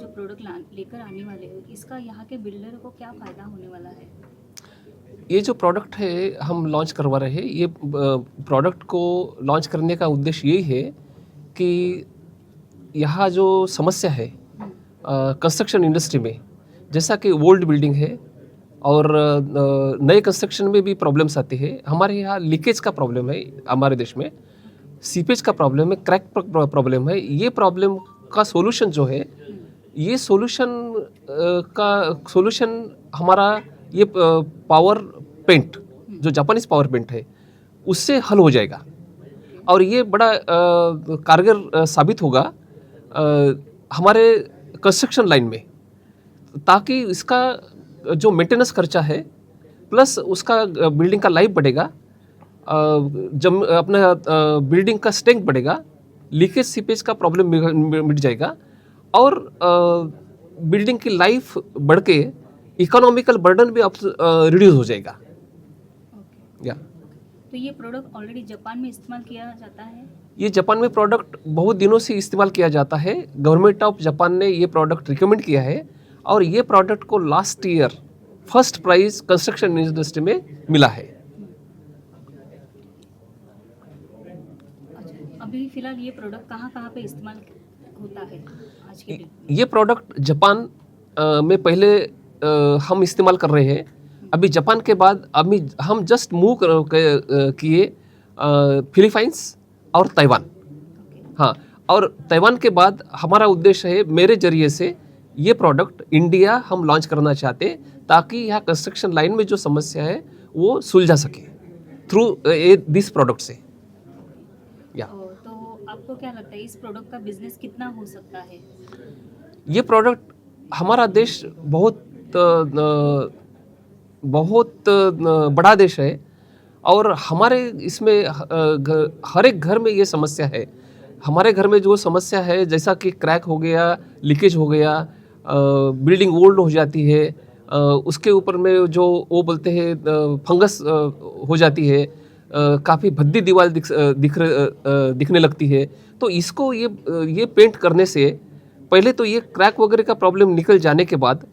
Product लेकर आने वाले हो, इसका यहाँ के बिल्डर को क्या फ़ायदा होने वाला है? ये जो प्रोडक्ट है हम लॉन्च करवा रहे हैं, ये प्रोडक्ट को लॉन्च करने का उद्देश्य यही है कि यहाँ जो समस्या है कंस्ट्रक्शन इंडस्ट्री में, जैसा कि ओल्ड बिल्डिंग है और नए कंस्ट्रक्शन में भी प्रॉब्लम्स आती है। हमारे यहाँ लीकेज का प्रॉब्लम है, हमारे देश में सीपेज का प्रॉब्लम है, क्रैक प्रॉब्लम है। ये प्रॉब्लम का सॉल्यूशन जो है, ये सॉल्यूशन हमारा ये पावर पेंट, जो जापानीज पावर पेंट है, उससे हल हो जाएगा और ये बड़ा कारगर साबित होगा हमारे कंस्ट्रक्शन लाइन में, ताकि इसका जो मेंटेनेंस खर्चा है प्लस उसका बिल्डिंग का लाइफ बढ़ेगा, जब अपना बिल्डिंग का स्ट्रेंथ बढ़ेगा, लीकेज सीपेज का प्रॉब्लम मिट जाएगा और बिल्डिंग की लाइफ बढ़ के इकोनॉमिकल बर्डन भी रिड्यूस हो जाएगा। ओके। तो ये प्रोडक्ट ऑलरेडी जापान में इस्तेमाल किया जाता है? ये जापान में प्रोडक्ट बहुत दिनों से इस्तेमाल किया जाता है। गवर्नमेंट ऑफ जापान ने ये प्रोडक्ट रिकमेंड किया है और ये प्रोडक्ट को last year first prize construction industry में मिला है। अच्छा, अभी फिलहाल ये प्रोडक्ट कहाँ कहाँ पे इस्तेमाल होता है आज के डेट में? ये प्रोडक्ट जापान में पहले हम इस्तेमाल कर रहे हैं। अभी जापान के बाद अभी हम जस्ट मूव किए फिलीपाइंस और ताइवान। हाँ, और ताइवान के बाद हमारा उद्देश्य है, मेरे जरिए से ये प्रोडक्ट इंडिया हम लॉन्च करना चाहते हैं, ताकि यहाँ कंस्ट्रक्शन लाइन में जो समस्या है वो सुलझा सके थ्रू दिस प्रोडक्ट से। तो आपको क्या लगता है इस प्रोडक्ट का बिजनेस कितना हो सकता है? ये प्रोडक्ट हमारा देश बहुत बड़ा देश है और हमारे इसमें हर एक घर में ये समस्या है। हमारे घर में जो समस्या है, जैसा कि क्रैक हो गया, लीकेज हो गया, बिल्डिंग ओल्ड हो जाती है, उसके ऊपर में जो वो बोलते हैं फंगस हो जाती है, काफ़ी भद्दी दीवार दिखने लगती है। तो इसको ये पेंट करने से पहले तो ये क्रैक वगैरह का प्रॉब्लम निकल जाने के बाद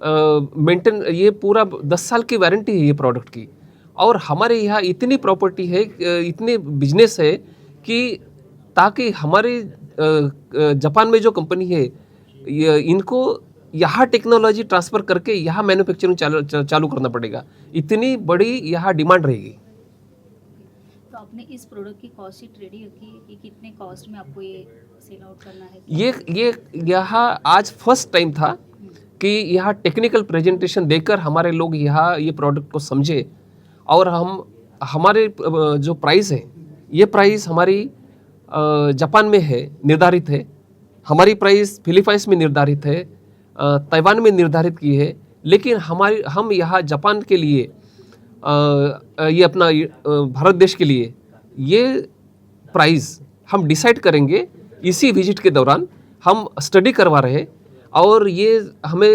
मेंटेन, ये पूरा 10 साल की वारंटी है ये प्रोडक्ट की। और हमारे यहाँ इतनी प्रॉपर्टी है, इतने बिजनेस है कि ताकि हमारे जापान में जो कंपनी है, इनको यहाँ टेक्नोलॉजी ट्रांसफ़र करके यहाँ मैन्युफैक्चरिंग चालू करना पड़ेगा। इतनी बड़ी यहाँ डिमांड रहेगी। तो आपने इस प्रोडक्ट की कॉस्ट शीट रेडी रखी है कि कितने कॉस्ट में आपको ये सेल आउट करना है? ये यहाँ आज फर्स्ट टाइम था कि यहाँ टेक्निकल प्रेजेंटेशन देकर हमारे लोग यहाँ ये प्रोडक्ट को समझे और हमारे जो प्राइस है, ये प्राइस हमारी जापान में है, निर्धारित है। हमारी प्राइस फिलीपाइंस में निर्धारित है, ताइवान में निर्धारित की है, लेकिन हम यहाँ जापान के लिए ये अपना भारत देश के लिए ये प्राइस हम डिसाइड करेंगे। इसी विजिट के दौरान हम स्टडी करवा रहे हैं और ये हमें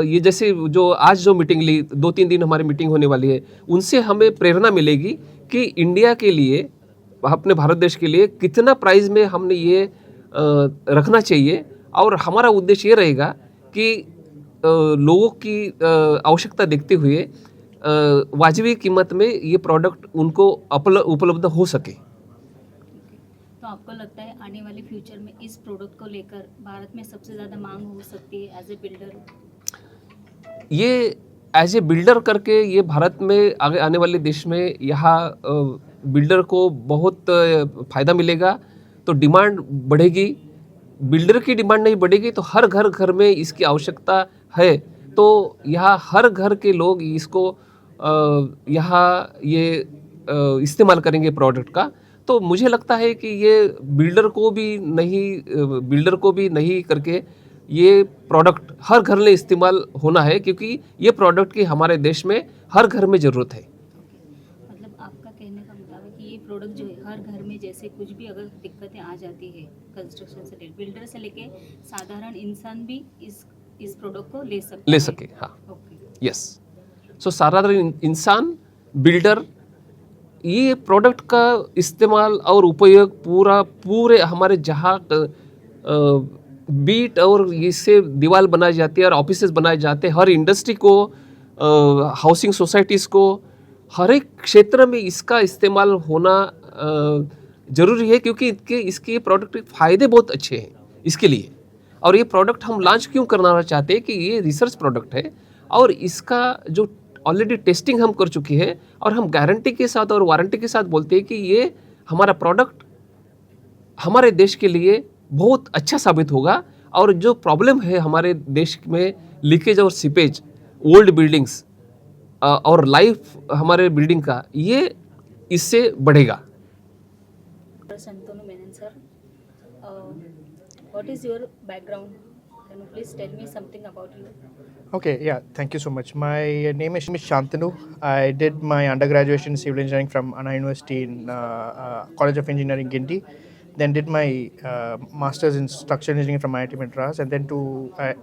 ये जैसे जो आज जो मीटिंग ली, 2-3 दिन हमारी मीटिंग होने वाली है, उनसे हमें प्रेरणा मिलेगी कि इंडिया के लिए, अपने भारत देश के लिए कितना प्राइस में हमने ये रखना चाहिए। और हमारा उद्देश्य ये रहेगा कि लोगों की आवश्यकता देखते हुए वाजिबी कीमत में ये प्रोडक्ट उनको उपलब्ध हो सके। तो आपको लगता है आने वाले फ्यूचर में इस प्रोडक्ट को लेकर भारत में सबसे ज़्यादा मांग हो सकती है एज ए बिल्डर? ये एज ए बिल्डर करके ये भारत में आगे आने वाले देश में यहाँ बिल्डर को बहुत फ़ायदा मिलेगा, तो डिमांड बढ़ेगी। बिल्डर की डिमांड नहीं बढ़ेगी तो हर घर में इसकी आवश्यकता है, तो यहाँ हर घर के लोग इसको यहाँ ये इस्तेमाल करेंगे प्रोडक्ट का। तो मुझे लगता है कि ये बिल्डर को भी नहीं करके ये प्रोडक्ट हर घर में इस्तेमाल होना है, क्योंकि ये प्रोडक्ट की हमारे देश में हर घर में ज़रूरत है। मतलब आपका कहने का मुताबिक कि ये प्रोडक्ट जो है हर घर में, जैसे कुछ भी अगर दिक्कतें आ जाती है कंस्ट्रक्शन से रिलेटेड, बिल्डर से लेके साधारण इंसान भी इस प्रोडक्ट को ले सके। हाँ, ओके, यस। सो साधारण इंसान, बिल्डर, ये प्रोडक्ट का इस्तेमाल और उपयोग पूरे हमारे जहाँ बीट और इससे दीवार बनाई जाती है और ऑफिसेज बनाए जाते हैं, हर इंडस्ट्री को, हाउसिंग सोसाइटीज़ को, हर एक क्षेत्र में इसका इस्तेमाल होना ज़रूरी है, क्योंकि इसके प्रोडक्ट के फ़ायदे बहुत अच्छे हैं इसके लिए। और ये प्रोडक्ट हम लॉन्च क्यों करना चाहते हैं कि ये रिसर्च प्रोडक्ट है और इसका जो ऑलरेडी टेस्टिंग हम कर चुकी है और हम गारंटी के साथ और वारंटी के साथ बोलते हैं कि ये हमारा प्रोडक्ट हमारे देश के लिए बहुत अच्छा साबित होगा। और जो प्रॉब्लम है हमारे देश में लीकेज और सीपेज, ओल्ड बिल्डिंग्स और लाइफ हमारे बिल्डिंग का, ये इससे बढ़ेगा। Santanu Menon sir, what is your background? Can you please tell me something about you? Okay, yeah, thank you so much. My name is Shantanu. I did my undergraduate in civil engineering from Anna University in College of Engineering, Guindy. Then did my master's in structural engineering from IIT Madras, and then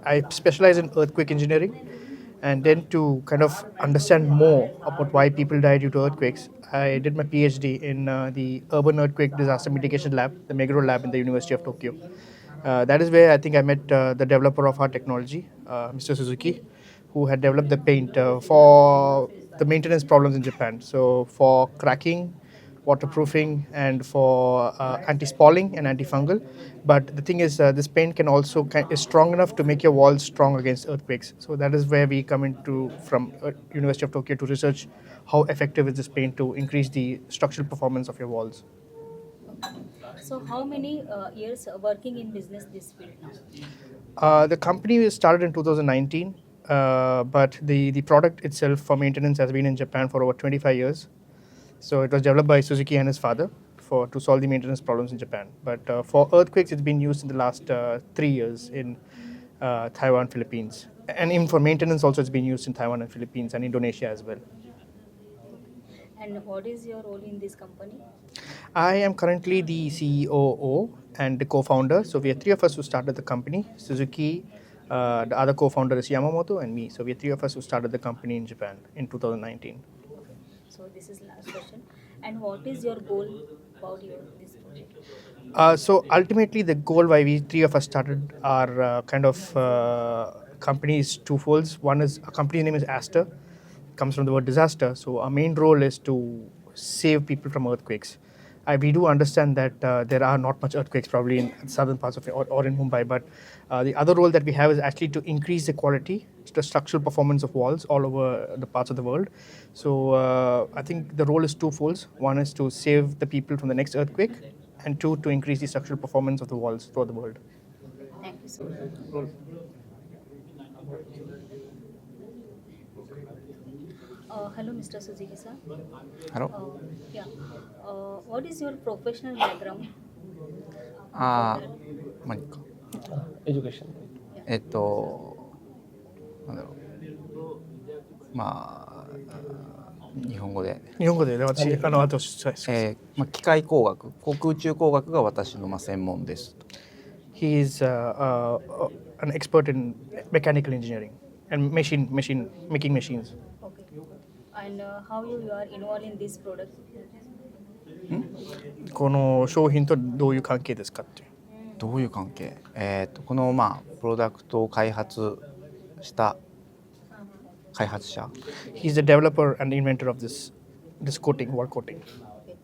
I specialize in earthquake engineering. And then to kind of understand more about why people die due to earthquakes, I did my PhD in the Urban Earthquake Disaster Mitigation Lab, the Meguro Lab in the University of Tokyo. That is where I think I met the developer of our technology, Mr. Suzuki, who had developed the paint for the maintenance problems in Japan. So for cracking, waterproofing, and for anti-spalling and antifungal. But the thing is, this paint can also is strong enough to make your walls strong against earthquakes. So that is where we come into from University of Tokyo to research how effective is this paint to increase the structural performance of your walls. So how many years working in business this field now? The company was started in 2019, but the product itself for maintenance has been in Japan for over 25 years. So it was developed by Suzuki and his father to solve the maintenance problems in Japan. But for earthquakes, it's been used in the last 3 years in Taiwan, Philippines. And even for maintenance also, it's been used in Taiwan and Philippines and Indonesia as well. And what is your role in this company? I am currently the CEO and the co-founder. So we are three of us who started the company. Suzuki, the other co-founder is Yamamoto, and me. So we are three of us who started the company in Japan in 2019. So this is last question. And what is your goal about this project? So ultimately, the goal why we three of us started our company is twofold. One is a company name is Aster, comes from the word disaster. So our main role is to save people from earthquakes. We do understand that there are not much earthquakes probably in southern parts of or in Mumbai, but the other role that we have is actually to increase the quality, the structural performance of walls all over the parts of the world. So I think the role is twofold. One is to save the people from the next earthquake, and two, to increase the structural performance of the walls throughout the world. Thank you so much. Hello, Mr. Suzuki sir. Hello. Yeah. What is your professional background? 何か。エデュケーション。なんだろう。まあ、日本語で。日本語でね、私あと機械工学、航空宇宙工学が私の専門ですと。He is an expert in mechanical engineering and making machines. Okay. And how you are involved in this product? この商品とどういう関係ですかっていう。どういう関係？このプロダクトを開発した開発者。He's the developer and inventor of this coating, wall coating. Okay.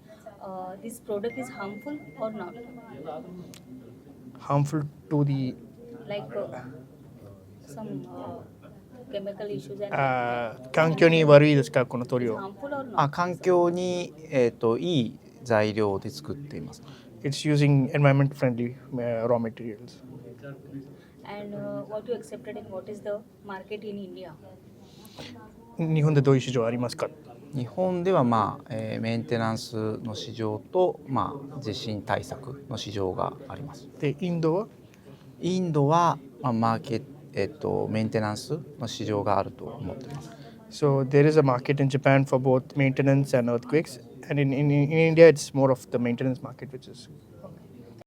This product is harmful or not? Harmful to the Like some chemical issues and 環境に悪いですかこの塗料。 harmful or not? 環境にいい材料で作っています。It's using environment friendly raw materials. And what you accepted and what is the market in India? 日本でどういう市場ありますか。日本ではメンテナンスの市場と地震対策の市場があります。でインドはインドはメンテナンスの市場があると思っています。So there is a market in Japan for both maintenance and earthquakes, and in India it's more of the maintenance market, which is